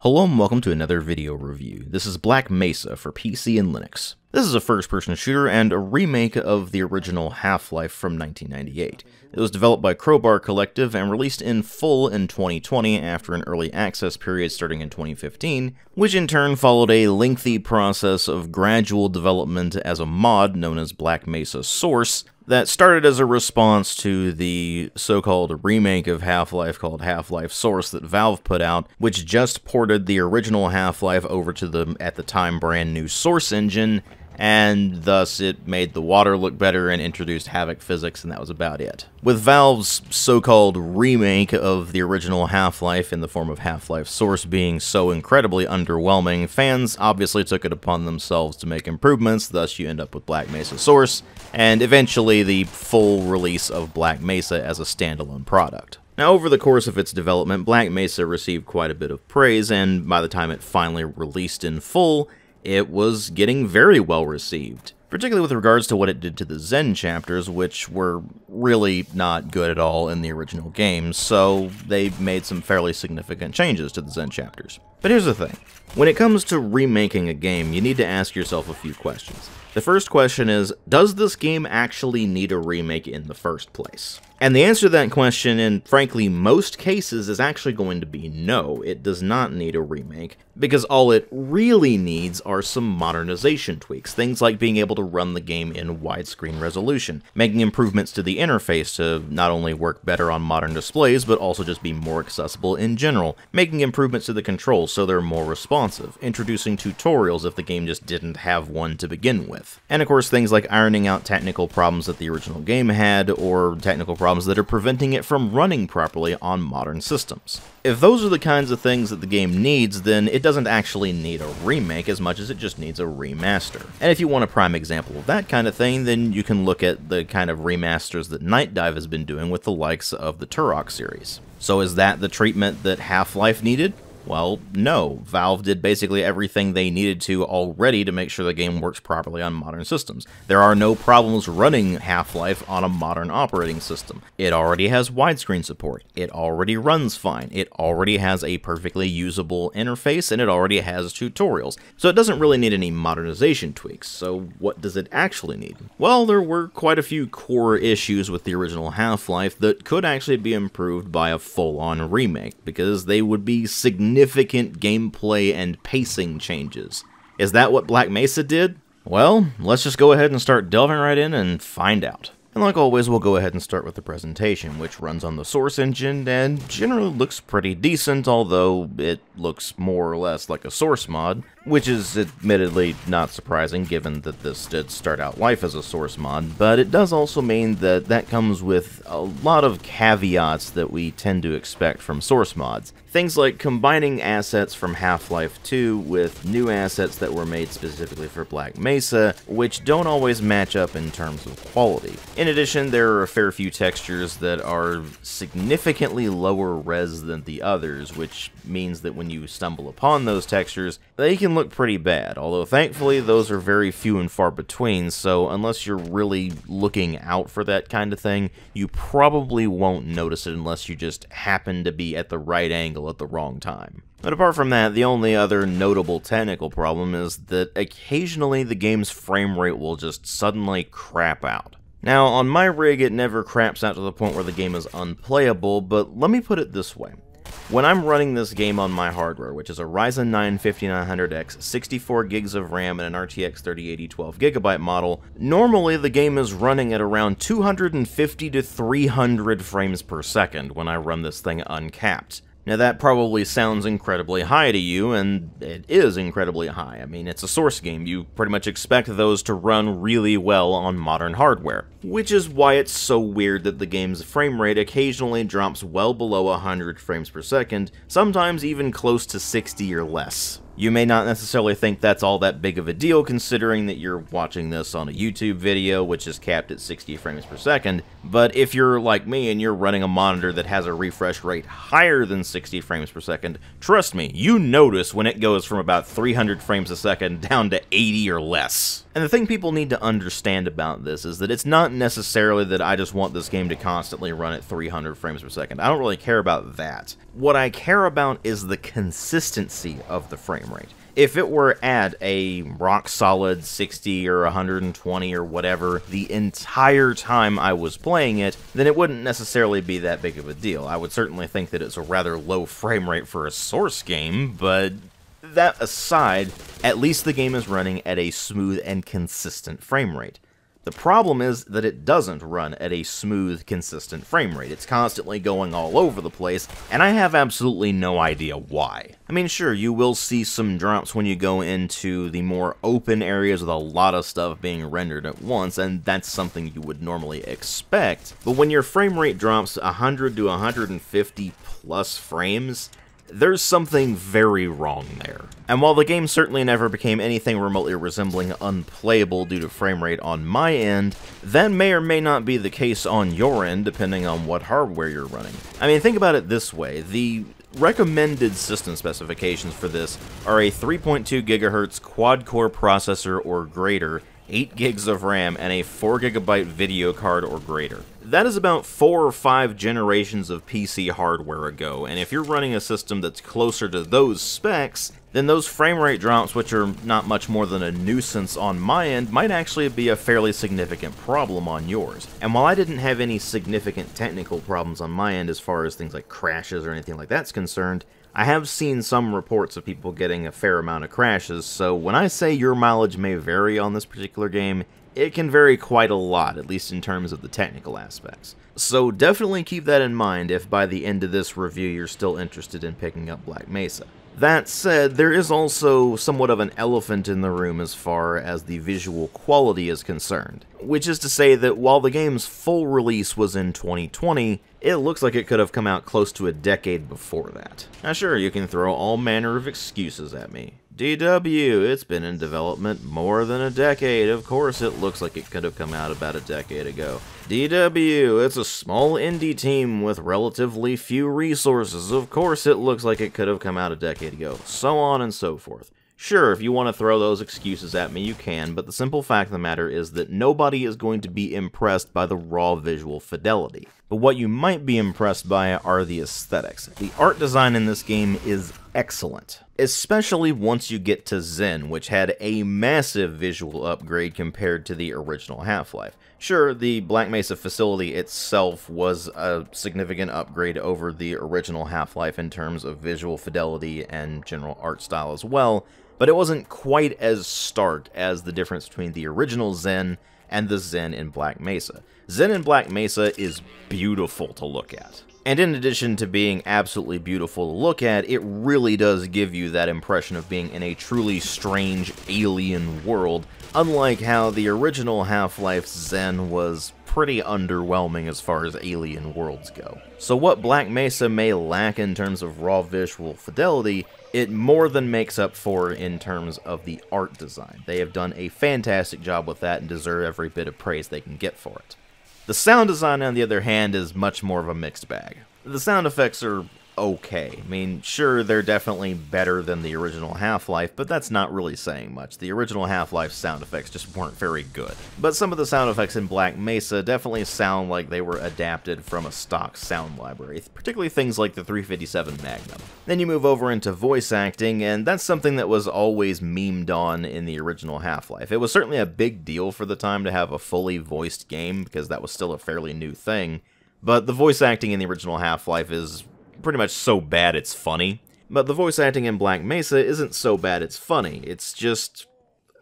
Hello and welcome to another video review. This is Black Mesa for PC and Linux. This is a first-person shooter and a remake of the original Half-Life from 1998. It was developed by Crowbar Collective and released in full in 2020 after an early access period starting in 2015, which in turn followed a lengthy process of gradual development as a mod known as Black Mesa Source, that started as a response to the so-called remake of Half-Life called Half-Life Source that Valve put out, which just ported the original Half-Life over to the, at the time, brand new Source engine, and thus it made the water look better and introduced Havoc physics, and that was about it. With Valve's so-called remake of the original Half-Life in the form of Half-Life Source being so incredibly underwhelming, fans obviously took it upon themselves to make improvements, thus you end up with Black Mesa Source, and eventually the full release of Black Mesa as a standalone product. Now, over the course of its development, Black Mesa received quite a bit of praise, and by the time it finally released in full, it was getting very well received, particularly with regards to what it did to the Zen chapters, which were really not good at all in the original game, so they made some fairly significant changes to the Zen chapters. But here's the thing. When it comes to remaking a game, you need to ask yourself a few questions. The first question is, does this game actually need a remake in the first place? And the answer to that question, in frankly most cases, is actually going to be no, it does not need a remake, because all it really needs are some modernization tweaks, things like being able to run the game in widescreen resolution, making improvements to the interface to not only work better on modern displays, but also just be more accessible in general, making improvements to the controls so they're more responsive, introducing tutorials if the game just didn't have one to begin with, and of course things like ironing out technical problems that the original game had, or technical problems that are preventing it from running properly on modern systems. If those are the kinds of things that the game needs, then it doesn't actually need a remake as much as it just needs a remaster. And if you want a prime example of that kind of thing, then you can look at the kind of remasters that Night Dive has been doing with the likes of the Turok series. So is that the treatment that Half-Life needed? Well, no. Valve did basically everything they needed to already to make sure the game works properly on modern systems. There are no problems running Half-Life on a modern operating system. It already has widescreen support. It already runs fine. It already has a perfectly usable interface, and it already has tutorials. So it doesn't really need any modernization tweaks. So what does it actually need? Well, there were quite a few core issues with the original Half-Life that could actually be improved by a full-on remake, because they would be significant gameplay and pacing changes. Is that what Black Mesa did? Well, let's just go ahead and start delving right in and find out. And like always, we'll go ahead and start with the presentation, which runs on the Source engine and generally looks pretty decent, although it looks more or less like a Source mod, which is admittedly not surprising given that this did start out life as a Source mod, but it does also mean that that comes with a lot of caveats that we tend to expect from Source mods. Things like combining assets from Half-Life 2 with new assets that were made specifically for Black Mesa, which don't always match up in terms of quality. In addition, there are a fair few textures that are significantly lower res than the others, which means that when you stumble upon those textures, they can look pretty bad, although thankfully those are very few and far between, so unless you're really looking out for that kind of thing, you probably won't notice it unless you just happen to be at the right angle at the wrong time. But apart from that, the only other notable technical problem is that occasionally the game's frame rate will just suddenly crap out. Now, on my rig it never craps out to the point where the game is unplayable, but let me put it this way. When I'm running this game on my hardware, which is a Ryzen 9 5900X, 64 gigs of RAM, and an RTX 3080 12GB model, normally the game is running at around 250 to 300 frames per second when I run this thing uncapped. Now that probably sounds incredibly high to you, and it is incredibly high. I mean, it's a Source game. You pretty much expect those to run really well on modern hardware. Which is why it's so weird that the game's frame rate occasionally drops well below 100 frames per second, sometimes even close to 60 or less. You may not necessarily think that's all that big of a deal considering that you're watching this on a YouTube video which is capped at 60 frames per second, but if you're like me and you're running a monitor that has a refresh rate higher than 60 frames per second, trust me, you notice when it goes from about 300 frames a second down to 80 or less. And the thing people need to understand about this is that it's not necessarily that I just want this game to constantly run at 300 frames per second. I don't really care about that. What I care about is the consistency of the frame rate. If it were at a rock-solid 60 or 120 or whatever the entire time I was playing it, then it wouldn't necessarily be that big of a deal. I would certainly think that it's a rather low frame rate for a Source game, but that aside, at least the game is running at a smooth and consistent frame rate. The problem is that it doesn't run at a smooth, consistent frame rate. It's constantly going all over the place, and I have absolutely no idea why. I mean, sure, you will see some drops when you go into the more open areas with a lot of stuff being rendered at once, and that's something you would normally expect. But when your frame rate drops 100 to 150 plus frames, there's something very wrong there. And while the game certainly never became anything remotely resembling unplayable due to frame rate on my end, that may or may not be the case on your end, depending on what hardware you're running. I mean, think about it this way. The recommended system specifications for this are a 3.2 GHz quad-core processor or greater, 8 gigs of RAM, and a 4 GB video card or greater. That is about 4 or 5 generations of PC hardware ago, and if you're running a system that's closer to those specs, then those frame rate drops, which are not much more than a nuisance on my end, might actually be a fairly significant problem on yours. And while I didn't have any significant technical problems on my end as far as things like crashes or anything like that's concerned, I have seen some reports of people getting a fair amount of crashes, so when I say your mileage may vary on this particular game, it can vary quite a lot, at least in terms of the technical aspects. So definitely keep that in mind if by the end of this review you're still interested in picking up Black Mesa. That said, there is also somewhat of an elephant in the room as far as the visual quality is concerned. Which is to say that while the game's full release was in 2020, it looks like it could have come out close to a decade before that. Now sure, you can throw all manner of excuses at me. DW, it's been in development more than a decade. Of course it looks like it could have come out about a decade ago. DW, it's a small indie team with relatively few resources. Of course it looks like it could have come out a decade ago. So on and so forth. Sure, if you want to throw those excuses at me, you can, but the simple fact of the matter is that nobody is going to be impressed by the raw visual fidelity. But what you might be impressed by are the aesthetics. The art design in this game is excellent, especially once you get to Zen, which had a massive visual upgrade compared to the original Half-Life. Sure, the Black Mesa facility itself was a significant upgrade over the original Half-Life in terms of visual fidelity and general art style as well, but it wasn't quite as stark as the difference between the original Zen and the Zen in Black Mesa. Zen in Black Mesa is beautiful to look at. And in addition to being absolutely beautiful to look at, it really does give you that impression of being in a truly strange alien world, unlike how the original Half-Life Zen was pretty underwhelming as far as alien worlds go. So what Black Mesa may lack in terms of raw visual fidelity, it more than makes up for in terms of the art design. They have done a fantastic job with that and deserve every bit of praise they can get for it. The sound design, on the other hand, is much more of a mixed bag. The sound effects are okay. I mean, sure, they're definitely better than the original Half-Life, but that's not really saying much. The original Half-Life sound effects just weren't very good. But some of the sound effects in Black Mesa definitely sound like they were adapted from a stock sound library, particularly things like the 357 Magnum. Then you move over into voice acting, and that's something that was always memed on in the original Half-Life. It was certainly a big deal for the time to have a fully voiced game, because that was still a fairly new thing, but the voice acting in the original Half-Life is pretty much so bad it's funny. But the voice acting in Black Mesa isn't so bad it's funny. It's just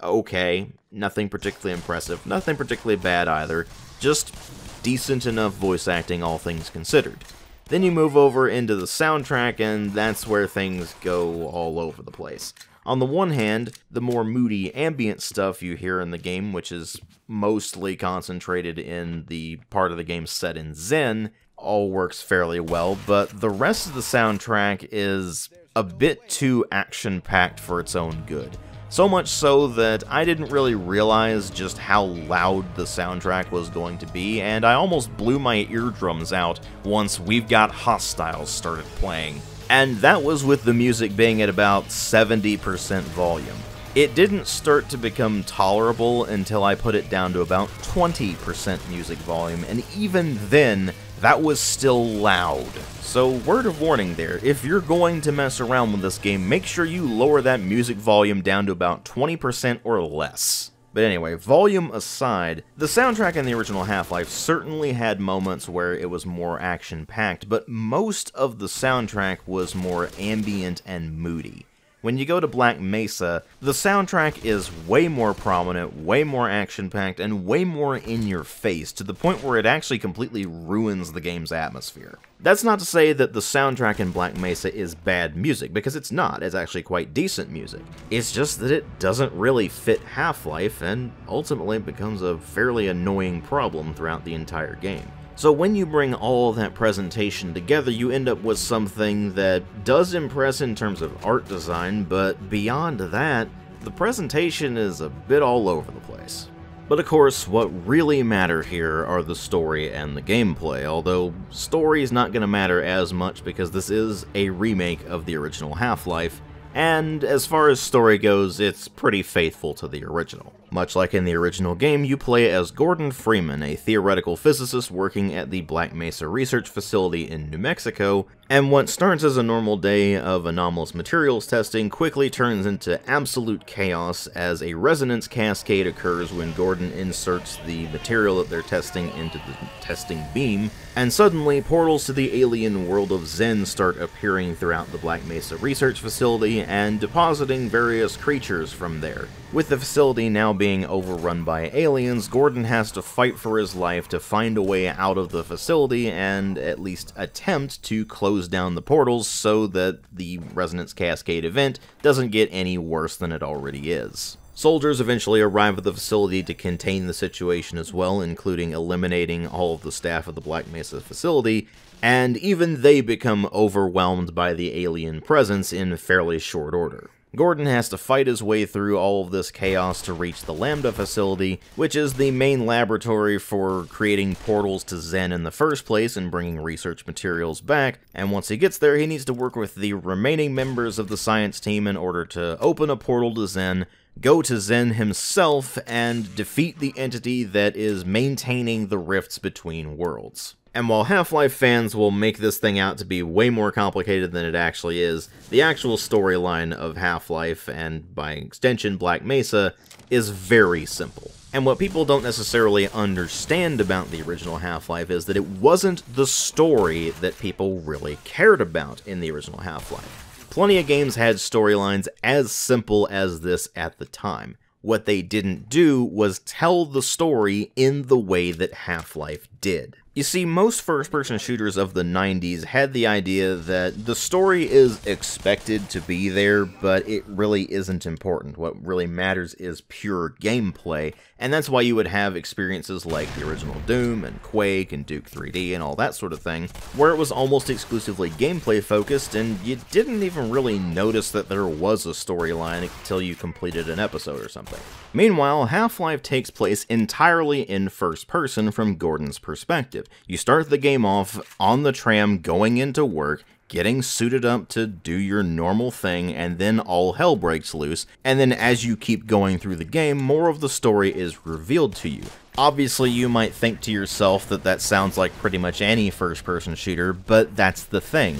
okay. Nothing particularly impressive. Nothing particularly bad either. Just decent enough voice acting, all things considered. Then you move over into the soundtrack, and that's where things go all over the place. On the one hand, the more moody ambient stuff you hear in the game, which is mostly concentrated in the part of the game set in Zen, all works fairly well, but the rest of the soundtrack is a bit too action-packed for its own good. So much so that I didn't really realize just how loud the soundtrack was going to be, and I almost blew my eardrums out once We've Got Hostiles started playing. And that was with the music being at about 70% volume. It didn't start to become tolerable until I put it down to about 20% music volume, and even then, that was still loud. So word of warning there, if you're going to mess around with this game, make sure you lower that music volume down to about 20% or less. But anyway, volume aside, the soundtrack in the original Half-Life certainly had moments where it was more action-packed, but most of the soundtrack was more ambient and moody. When you go to Black Mesa, the soundtrack is way more prominent, way more action-packed, and way more in your face, to the point where it actually completely ruins the game's atmosphere. That's not to say that the soundtrack in Black Mesa is bad music, because it's not. It's actually quite decent music. It's just that it doesn't really fit Half-Life, and ultimately becomes a fairly annoying problem throughout the entire game. So when you bring all that presentation together, you end up with something that does impress in terms of art design, but beyond that, the presentation is a bit all over the place. But of course, what really matter here are the story and the gameplay, although story is not going to matter as much because this is a remake of the original Half-Life, and as far as story goes, it's pretty faithful to the original. Much like in the original game, you play as Gordon Freeman, a theoretical physicist working at the Black Mesa Research Facility in New Mexico, and what starts as a normal day of anomalous materials testing quickly turns into absolute chaos as a resonance cascade occurs when Gordon inserts the material that they're testing into the testing beam, and suddenly portals to the alien world of Zen start appearing throughout the Black Mesa Research Facility and depositing various creatures from there. With the facility now being overrun by aliens, Gordon has to fight for his life to find a way out of the facility and at least attempt to close down the portals so that the resonance cascade event doesn't get any worse than it already is. Soldiers eventually arrive at the facility to contain the situation as well, including eliminating all of the staff of the Black Mesa facility, and even they become overwhelmed by the alien presence in fairly short order. Gordon has to fight his way through all of this chaos to reach the Lambda facility, which is the main laboratory for creating portals to Zen in the first place and bringing research materials back, and once he gets there he needs to work with the remaining members of the science team in order to open a portal to Zen, go to Zen himself, and defeat the entity that is maintaining the rifts between worlds. And while Half-Life fans will make this thing out to be way more complicated than it actually is, the actual storyline of Half-Life, and by extension Black Mesa, is very simple. And what people don't necessarily understand about the original Half-Life is that it wasn't the story that people really cared about in the original Half-Life. Plenty of games had storylines as simple as this at the time. What they didn't do was tell the story in the way that Half-Life did. You see, most first-person shooters of the 90s had the idea that the story is expected to be there, but it really isn't important. What really matters is pure gameplay, and that's why you would have experiences like the original Doom and Quake and Duke 3D and all that sort of thing, where it was almost exclusively gameplay-focused, and you didn't even really notice that there was a storyline until you completed an episode or something. Meanwhile, Half-Life takes place entirely in first-person from Gordon's perspective. You start the game off on the tram going into work, getting suited up to do your normal thing, and then all hell breaks loose, and then as you keep going through the game, more of the story is revealed to you. Obviously, you might think to yourself that that sounds like pretty much any first-person shooter, but that's the thing.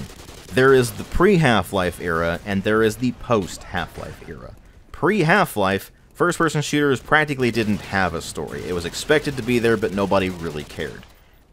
There is the pre-Half-Life era, and there is the post-Half-Life era. Pre-Half-Life, first-person shooters practically didn't have a story. It was expected to be there, but nobody really cared.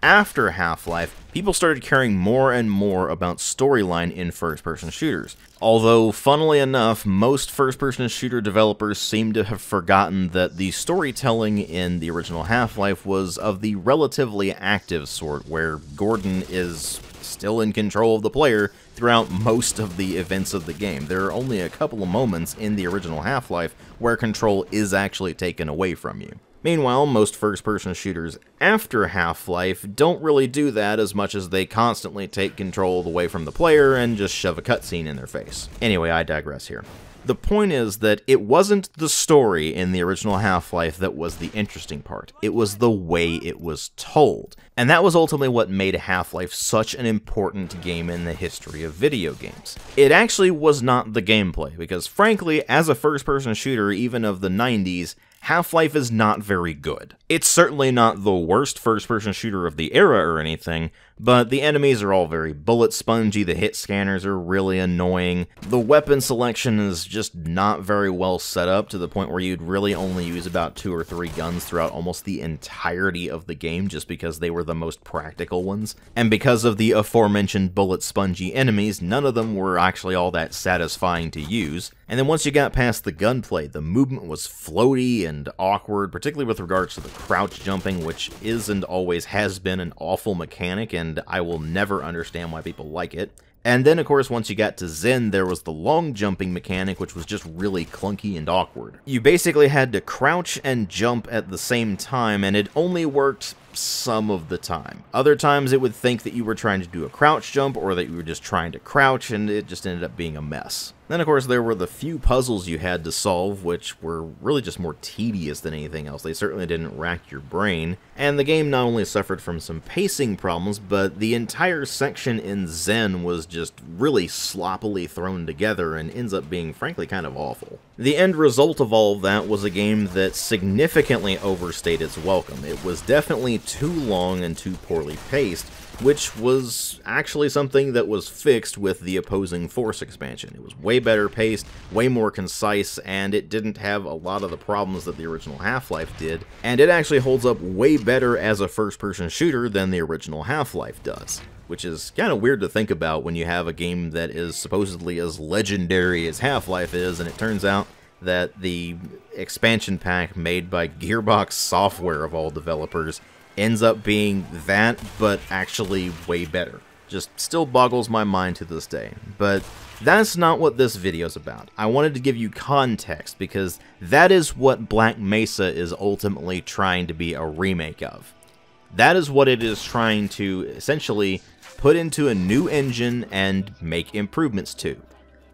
After Half-Life, people started caring more and more about storyline in first-person shooters. Although, funnily enough, most first-person shooter developers seem to have forgotten that the storytelling in the original Half-Life was of the relatively active sort, where Gordon is still in control of the player throughout most of the events of the game. There are only a couple of moments in the original Half-Life where control is actually taken away from you. Meanwhile, most first-person shooters after Half-Life don't really do that as much as they constantly take control away from the player and just shove a cutscene in their face. Anyway, I digress here. The point is that it wasn't the story in the original Half-Life that was the interesting part. It was the way it was told. And that was ultimately what made Half-Life such an important game in the history of video games. It actually was not the gameplay, because frankly, as a first-person shooter, even of the 90s, Half-Life is not very good. It's certainly not the worst first-person shooter of the era or anything, but the enemies are all very bullet spongy, the hit scanners are really annoying, the weapon selection is just not very well set up to the point where you'd really only use about 2 or 3 guns throughout almost the entirety of the game just because they were the most practical ones. And because of the aforementioned bullet spongy enemies, none of them were actually all that satisfying to use. And then once you got past the gunplay, the movement was floaty and awkward, particularly with regards to the crouch jumping, which is and always has been an awful mechanic, and I will never understand why people like it. And then, of course, once you got to Zen, there was the long jumping mechanic, which was just really clunky and awkward. You basically had to crouch and jump at the same time, and it only worked some of the time. Other times it would think that you were trying to do a crouch jump, or that you were just trying to crouch, and it just ended up being a mess. Then, of course, there were the few puzzles you had to solve, which were really just more tedious than anything else. They certainly didn't rack your brain. And the game not only suffered from some pacing problems, but the entire section in Zen was just really sloppily thrown together and ends up being, frankly, kind of awful. The end result of all of that was a game that significantly overstayed its welcome. It was definitely too long and too poorly paced, which was actually something that was fixed with the Opposing Force expansion. It was way better paced, way more concise, and it didn't have a lot of the problems that the original Half-Life did, and it actually holds up way better as a first-person shooter than the original Half-Life does. Which is kind of weird to think about when you have a game that is supposedly as legendary as Half-Life is, and it turns out that the expansion pack made by Gearbox Software, of all developers, ends up being that, but actually way better. Just still boggles my mind to this day. But that's not what this video's about. I wanted to give you context, because that is what Black Mesa is ultimately trying to be a remake of. That is what it is trying to essentially put into a new engine and make improvements to.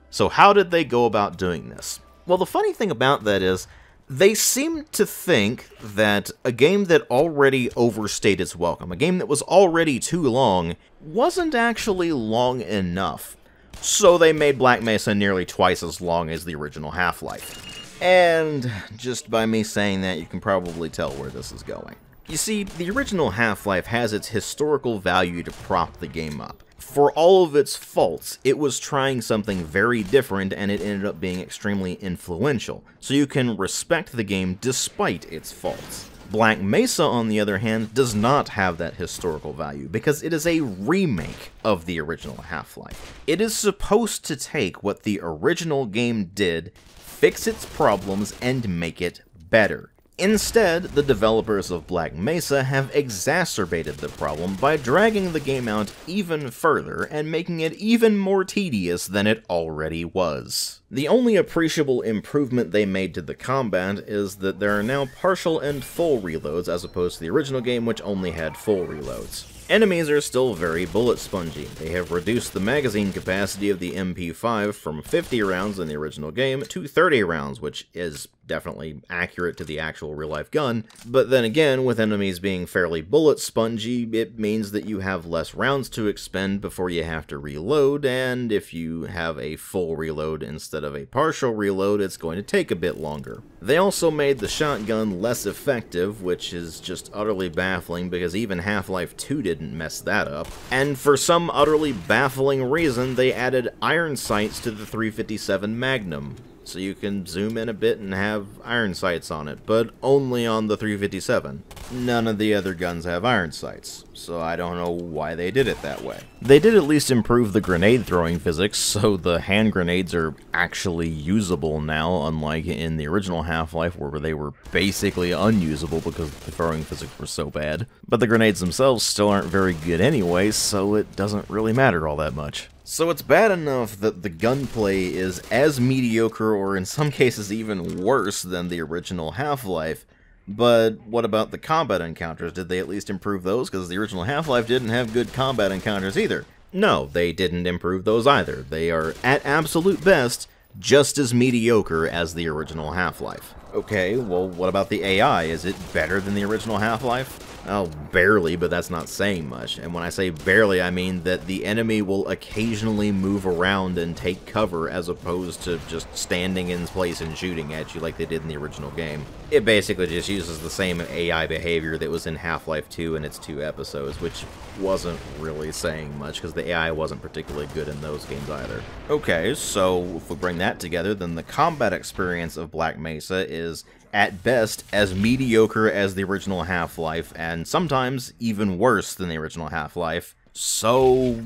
So how did they go about doing this? Well, the funny thing about that is, they seem to think that a game that already overstayed its welcome, a game that was already too long, wasn't actually long enough. So they made Black Mesa nearly twice as long as the original Half-Life. And just by me saying that, you can probably tell where this is going. You see, the original Half-Life has its historical value to prop the game up. For all of its faults, it was trying something very different, and it ended up being extremely influential, so you can respect the game despite its faults. Black Mesa, on the other hand, does not have that historical value, because it is a remake of the original Half-Life. It is supposed to take what the original game did, fix its problems, and make it better. Instead, the developers of Black Mesa have exacerbated the problem by dragging the game out even further and making it even more tedious than it already was. The only appreciable improvement they made to the combat is that there are now partial and full reloads as opposed to the original game, which only had full reloads. Enemies are still very bullet spongy. They have reduced the magazine capacity of the MP5 from 50 rounds in the original game to 30 rounds, which is definitely accurate to the actual real-life gun, but then again, with enemies being fairly bullet spongy, it means that you have less rounds to expend before you have to reload, and if you have a full reload instead of a partial reload, it's going to take a bit longer. They also made the shotgun less effective, which is just utterly baffling because even Half-Life 2 didn't mess that up, and for some utterly baffling reason, they added iron sights to the 357 Magnum. So you can zoom in a bit and have iron sights on it, but only on the 357. None of the other guns have iron sights, so I don't know why they did it that way. They did at least improve the grenade throwing physics, so the hand grenades are actually usable now, unlike in the original Half-Life where they were basically unusable because the throwing physics were so bad. But the grenades themselves still aren't very good anyway, so it doesn't really matter all that much. So it's bad enough that the gunplay is as mediocre, or in some cases even worse, than the original Half-Life, but what about the combat encounters? Did they at least improve those? Because the original Half-Life didn't have good combat encounters either. No, they didn't improve those either. They are, at absolute best, just as mediocre as the original Half-Life. Okay, well, what about the AI? Is it better than the original Half-Life? Oh, barely, but that's not saying much. And when I say barely, I mean that the enemy will occasionally move around and take cover as opposed to just standing in place and shooting at you like they did in the original game. It basically just uses the same AI behavior that was in Half-Life 2 in its 2 episodes, which wasn't really saying much because the AI wasn't particularly good in those games either. Okay, so if we bring that together, then the combat experience of Black Mesa is at best as mediocre as the original Half-Life, and sometimes even worse than the original Half-Life. So,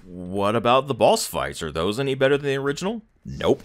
what about the boss fights? Are those any better than the original? Nope.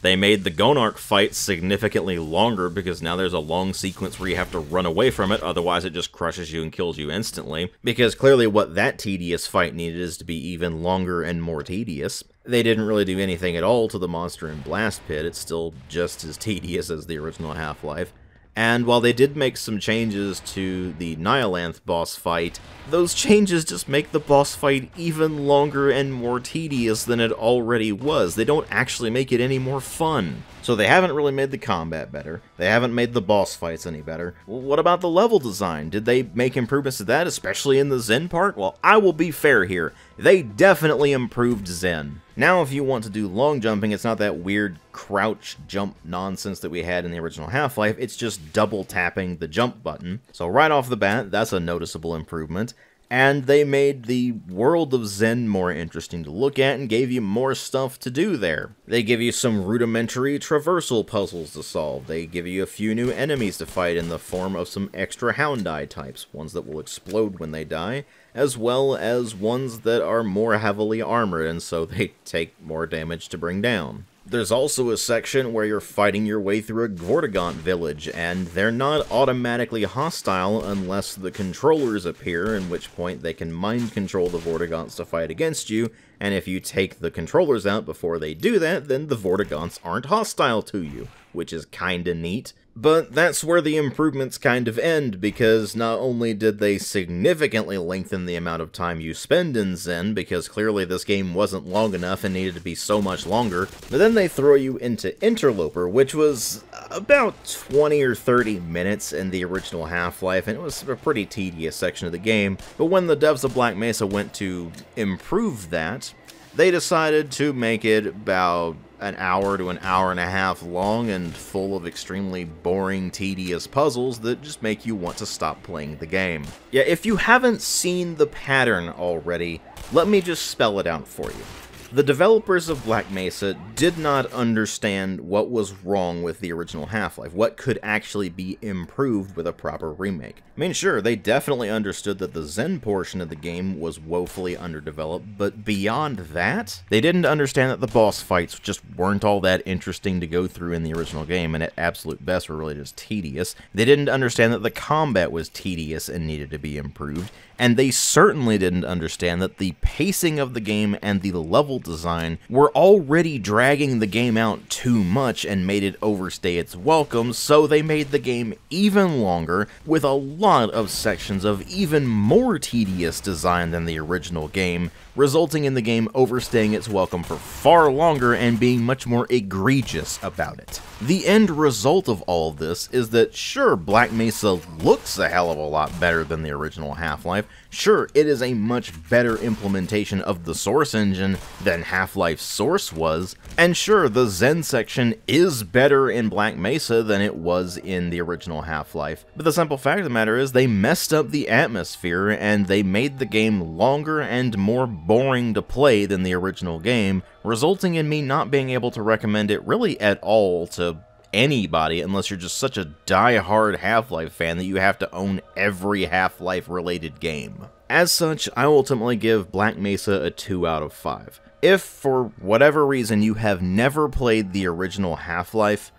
They made the Gonarch fight significantly longer because now there's a long sequence where you have to run away from it, otherwise it just crushes you and kills you instantly. Because clearly what that tedious fight needed is to be even longer and more tedious. They didn't really do anything at all to the monster in Blast Pit, it's still just as tedious as the original Half-Life. And while they did make some changes to the Nihilanthe boss fight, those changes just make the boss fight even longer and more tedious than it already was. They don't actually make it any more fun. So they haven't really made the combat better. They haven't made the boss fights any better. Well, what about the level design? Did they make improvements to that, especially in the Zen part? Well, I will be fair here. They definitely improved Zen. Now, if you want to do long jumping, it's not that weird crouch jump nonsense that we had in the original Half-Life, it's just double tapping the jump button. So right off the bat, that's a noticeable improvement. And they made the world of Zen more interesting to look at and gave you more stuff to do there. They give you some rudimentary traversal puzzles to solve. They give you a few new enemies to fight in the form of some extra Houndeye types, ones that will explode when they die, as well as ones that are more heavily armored and so they take more damage to bring down. There's also a section where you're fighting your way through a Vortigaunt village, and they're not automatically hostile unless the controllers appear, in which point they can mind control the Vortigaunts to fight against you, and if you take the controllers out before they do that, then the Vortigaunts aren't hostile to you, which is kinda neat. But that's where the improvements kind of end, because not only did they significantly lengthen the amount of time you spend in Zen, because clearly this game wasn't long enough and needed to be so much longer, but then they throw you into Interloper, which was about 20 or 30 minutes in the original Half-Life, and it was a pretty tedious section of the game, but when the devs of Black Mesa went to improve that, they decided to make it about an hour to an hour and a half long and full of extremely boring, tedious puzzles that just make you want to stop playing the game. Yeah, if you haven't seen the pattern already, let me just spell it out for you. The developers of Black Mesa did not understand what was wrong with the original Half-Life, what could actually be improved with a proper remake. I mean, sure, they definitely understood that the Zen portion of the game was woefully underdeveloped, but beyond that, they didn't understand that the boss fights just weren't all that interesting to go through in the original game, and at absolute best were really just tedious. They didn't understand that the combat was tedious and needed to be improved, and they certainly didn't understand that the pacing of the game and the level design were already dragging the game out too much and made it overstay its welcome, so they made the game even longer with a lot of sections of even more tedious design than the original game, resulting in the game overstaying its welcome for far longer and being much more egregious about it. The end result of all of this is that sure, Black Mesa looks a hell of a lot better than the original Half-Life, sure, it is a much better implementation of the Source engine than Half-Life Source was, and sure, the Zen section is better in Black Mesa than it was in the original Half-Life, but the simple fact of the matter is they messed up the atmosphere and they made the game longer and more boring to play than the original game, resulting in me not being able to recommend it really at all to anybody unless you're just such a die-hard Half-Life fan that you have to own every Half-Life related game. As such, I ultimately give Black Mesa a 2 out of 5. If, for whatever reason, you have never played the original Half-Life,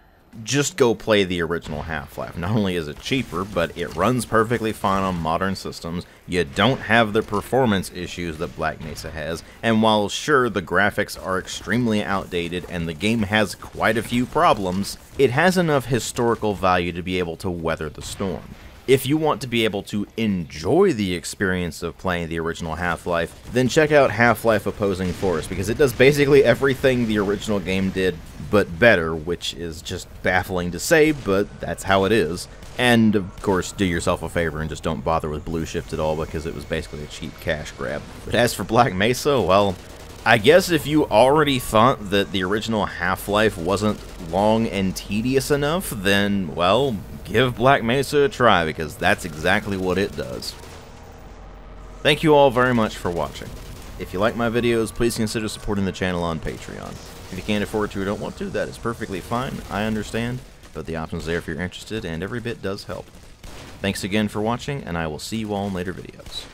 just go play the original Half-Life. Not only is it cheaper, but it runs perfectly fine on modern systems, you don't have the performance issues that Black Mesa has, and while sure the graphics are extremely outdated and the game has quite a few problems, it has enough historical value to be able to weather the storm. If you want to be able to enjoy the experience of playing the original Half-Life, then check out Half-Life Opposing Force, because it does basically everything the original game did, but better, which is just baffling to say, but that's how it is. And, of course, do yourself a favor and just don't bother with Blue Shift at all, because it was basically a cheap cash grab. But as for Black Mesa, well, I guess if you already thought that the original Half-Life wasn't long and tedious enough, then, well, give Black Mesa a try, because that's exactly what it does. Thank you all very much for watching. If you like my videos, please consider supporting the channel on Patreon. If you can't afford to or don't want to, that is perfectly fine, I understand, but the option's there if you're interested, and every bit does help. Thanks again for watching, and I will see you all in later videos.